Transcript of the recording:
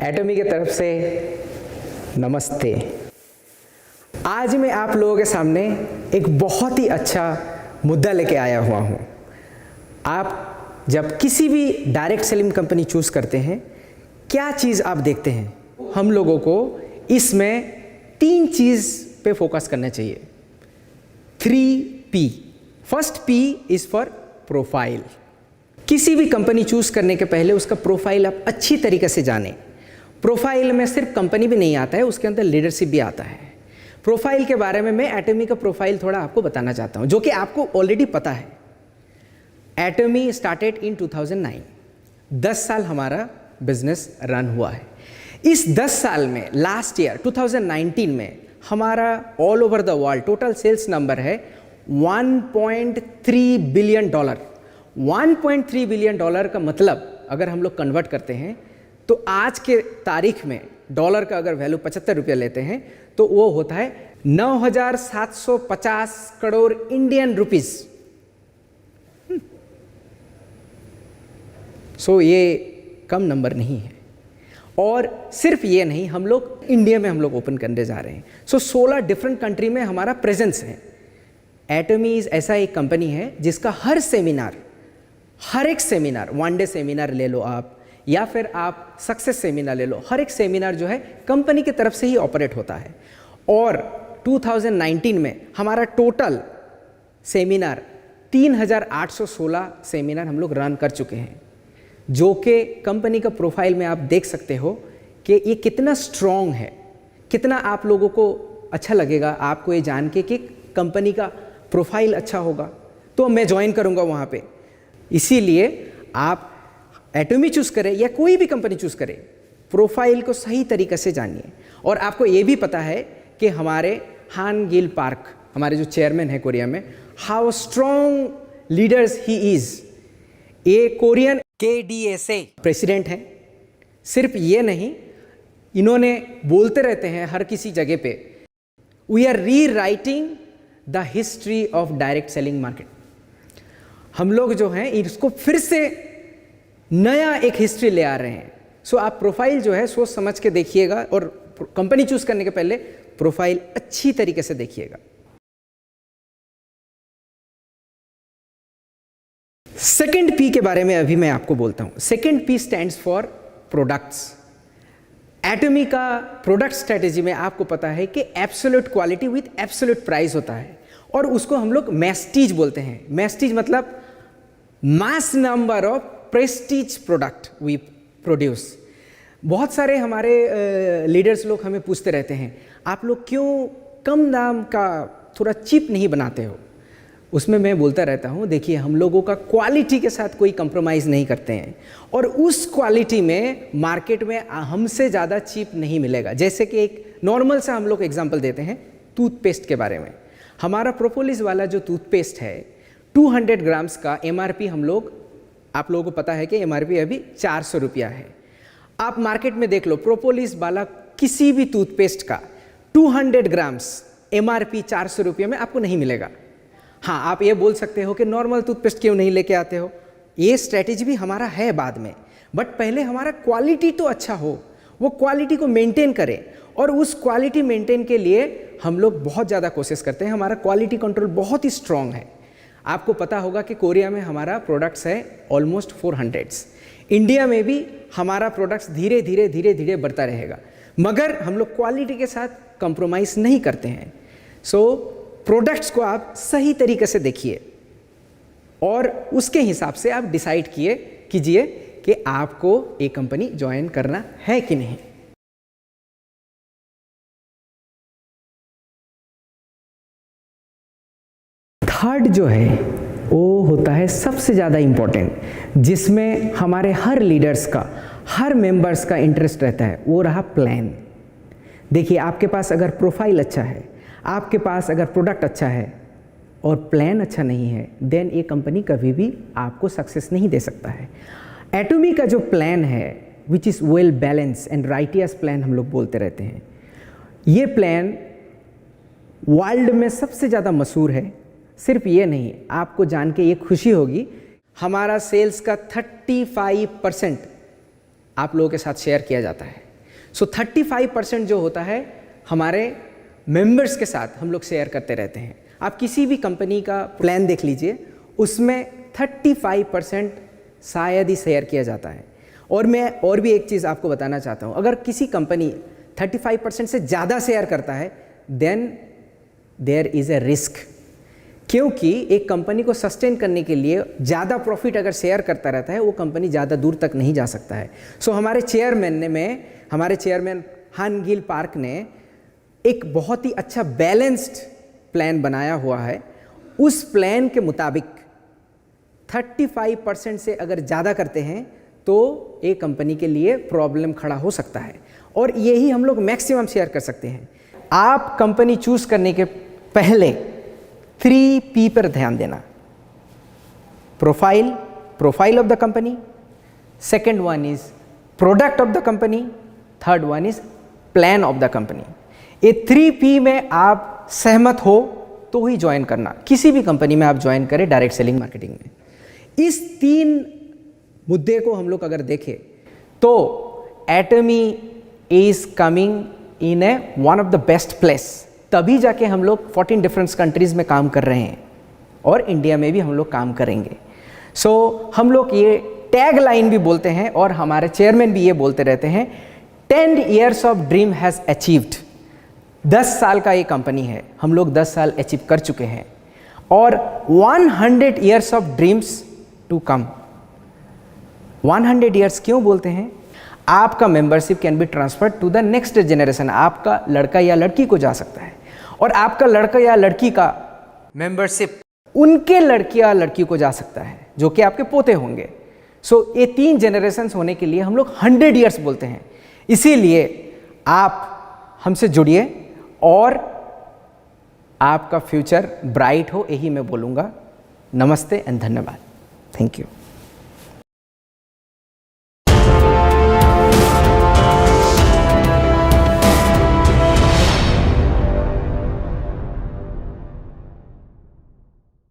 एटमी की तरफ से नमस्ते। आज मैं आप लोगों के सामने एक बहुत ही अच्छा मुद्दा लेके आया हुआ हूँ। आप जब किसी भी डायरेक्ट सेलिंग कंपनी चूज़ करते हैं, क्या चीज़ आप देखते हैं? हम लोगों को इसमें 3 चीज़ पे फोकस करना चाहिए। 3P। First P is for profile. किसी भी कंपनी चूज़ करने के पहले उसका प्रोफाइल आप अच्छी तरीके से जानें। प्रोफाइल में सिर्फ कंपनी भी नहीं आता है, उसके अंदर लीडरशिप भी आता है। प्रोफाइल के बारे में मैं एटमी का प्रोफाइल थोड़ा आपको बताना चाहता हूँ, जो कि आपको ऑलरेडी पता है। एटमी स्टार्टेड इन 2009। 10 साल हमारा बिजनेस रन हुआ है। इस 10 साल में लास्ट ईयर 2019 में हमारा all over the world total sales number है $1.3 बिलियन। $1.3 बिलियन का मतलब अगर हम लोग कन्वर्ट करते हैं तो आज के तारीख में डॉलर का अगर वैल्यू 75 रुपये लेते हैं तो वो होता है 9,750 करोड़ इंडियन रुपीस। सो ये कम नंबर नहीं है। और सिर्फ ये नहीं, हम लोग इंडिया में हम लोग ओपन करने जा रहे हैं। 16 डिफरेंट कंट्री में हमारा प्रेजेंस है। एटमी ऐसा एक कंपनी है जिसका हर एक सेमिनार, 1 डे सेमिनार ले लो आप, या फिर आप सक्सेस सेमिनार ले लो, हर एक सेमिनार जो है कंपनी की तरफ से ही ऑपरेट होता है। और 2019 में हमारा टोटल सेमिनार 3,816 सेमिनार हम लोग रन कर चुके हैं, जो कि कंपनी का प्रोफाइल में आप देख सकते हो कि ये कितना स्ट्रॉन्ग है। कितना आप लोगों को अच्छा लगेगा आपको ये जान के कि कंपनी का प्रोफाइल अच्छा होगा तो मैं ज्वाइन करूँगा वहाँ पे। इसीलिए आप एटमी चूज़ करें या कोई भी कंपनी चूज़ करें, प्रोफाइल को सही तरीके से जानिए। और आपको ये भी पता है कि हमारे हान गिल पार्क, हमारे जो चेयरमैन हैं कोरिया में, how strong leaders he is. ये कोरियन KDSA प्रेसिडेंट हैं। सिर्फ ये नहीं, इन्होंने बोलते रहते हैं हर किसी जगह पे, वी आर री writing the history of direct selling market. हम लोग जो हैं इसको फिर से नया एक हिस्ट्री ले आ रहे हैं। सो आप प्रोफाइल जो है सोच समझ के देखिएगा, और कंपनी चूज करने के पहले प्रोफाइल अच्छी तरीके से देखिएगा। सेकंड P के बारे में अभी मैं आपको बोलता हूं। Second P stands for products. Atomy का प्रोडक्ट स्ट्रेटेजी में आपको पता है कि absolute quality with absolute price होता है, और उसको हम लोग मैस्टीज बोलते हैं। मैस्टीज मतलब mass number of prestige product we produce. बहुत सारे हमारे लीडर्स लोग हमें पूछते रहते हैं, आप लोग क्यों कम दाम का थोड़ा चीप नहीं बनाते हो? उसमें मैं बोलता रहता हूँ, देखिए हम लोगों का क्वालिटी के साथ कोई कंप्रोमाइज़ नहीं करते हैं, और उस क्वालिटी में मार्केट में हमसे ज़्यादा चीप नहीं मिलेगा। जैसे कि एक नॉर्मल सा हम लोग एग्जांपल देते हैं टूथपेस्ट के बारे में। हमारा प्रोपोलिस वाला जो टूथपेस्ट है 200 ग्राम्स का MRP आप लोगों को पता है कि MRP अभी 400 रुपया है। आप मार्केट में देख लो, प्रोपोलिस वाला किसी भी टूथपेस्ट का 200 ग्राम्स MRP 400 रुपये में आपको नहीं मिलेगा। हाँ, आप ये बोल सकते हो कि नॉर्मल टूथपेस्ट क्यों नहीं लेके आते हो? ये स्ट्रैटेजी भी हमारा है बाद में, बट पहले हमारा क्वालिटी तो अच्छा हो, वो क्वालिटी को मेंटेन करें। और उस क्वालिटी मेंटेन के लिए हम लोग बहुत ज़्यादा कोशिश करते हैं। हमारा क्वालिटी कंट्रोल बहुत ही स्ट्रॉन्ग है। आपको पता होगा कि कोरिया में हमारा प्रोडक्ट्स है ऑलमोस्ट 400। इंडिया में भी हमारा प्रोडक्ट्स धीरे धीरे बढ़ता रहेगा, मगर हम लोग क्वालिटी के साथ कंप्रोमाइज़ नहीं करते हैं। सो प्रोडक्ट्स को आप सही तरीके से देखिए और उसके हिसाब से आप डिसाइड कीजिए कि आपको एक कंपनी ज्वाइन करना है कि नहीं। थर्ड जो है वो होता है सबसे ज़्यादा इम्पोर्टेंट, जिसमें हमारे हर लीडर्स का, हर मेंबर्स का इंटरेस्ट रहता है, वो रहा प्लान। देखिए, आपके पास अगर प्रोफाइल अच्छा है, आपके पास अगर प्रोडक्ट अच्छा है और प्लान अच्छा नहीं है, देन ये कंपनी कभी भी आपको सक्सेस नहीं दे सकता है। एटमी का जो प्लान है, which is well balance and righteous plan हम लोग बोलते रहते हैं, ये प्लान वर्ल्ड में सबसे ज़्यादा मशहूर है। सिर्फ ये नहीं, आपको जान के ये खुशी होगी, हमारा सेल्स का 35% आप लोगों के साथ शेयर किया जाता है। सो 35% जो होता है हमारे मेंबर्स के साथ हम लोग शेयर करते रहते हैं। आप किसी भी कंपनी का प्लान देख लीजिए, उसमें 35% शायद ही शेयर किया जाता है। और मैं और भी एक चीज़ आपको बताना चाहता हूँ, अगर किसी कंपनी 35% से ज़्यादा शेयर करता है then there is a risk, क्योंकि एक कंपनी को सस्टेन करने के लिए ज़्यादा प्रॉफिट अगर शेयर करता रहता है वो कंपनी ज़्यादा दूर तक नहीं जा सकता है। सो हमारे चेयरमैन हान गिल पार्क ने एक बहुत ही अच्छा बैलेंस्ड प्लान बनाया हुआ है। उस प्लान के मुताबिक 35% से अगर ज़्यादा करते हैं तो एक कंपनी के लिए प्रॉब्लम खड़ा हो सकता है, और यही हम लोग मैक्सिमम शेयर कर सकते हैं। आप कंपनी चूज़ करने के पहले 3P पर ध्यान देना। Profile of the company, second one is product of the company, third one is plan of the company. ये 3P में आप सहमत हो तो ही ज्वाइन करना, किसी भी कंपनी में आप ज्वाइन करें डायरेक्ट सेलिंग मार्केटिंग में। इस 3 मुद्दे को हम लोग अगर देखें तो Atomy is coming in a one of the best place, तभी जाके हम लोग 14 डिफरेंट कंट्रीज़ में काम कर रहे हैं और इंडिया में भी हम लोग काम करेंगे। सो हम लोग ये टैग लाइन भी बोलते हैं और हमारे चेयरमैन भी ये बोलते रहते हैं, 10 years of dream has achieved. 10 साल का ये कंपनी है, हम लोग 10 साल अचीव कर चुके हैं, और 100 years of dreams to come. 100 years क्यों बोलते हैं? आपका membership can be transferred to the next generation. आपका लड़का या लड़की को जा सकता है, और आपका लड़का या लड़की का मेंबरशिप उनके लड़के या लड़की को जा सकता है, जो कि आपके पोते होंगे। सो ये 3 जनरेशन्स होने के लिए हम लोग 100 years बोलते हैं। इसीलिए आप हमसे जुड़िए और आपका फ्यूचर ब्राइट हो, यही मैं बोलूँगा। नमस्ते एंड धन्यवाद। Thank you.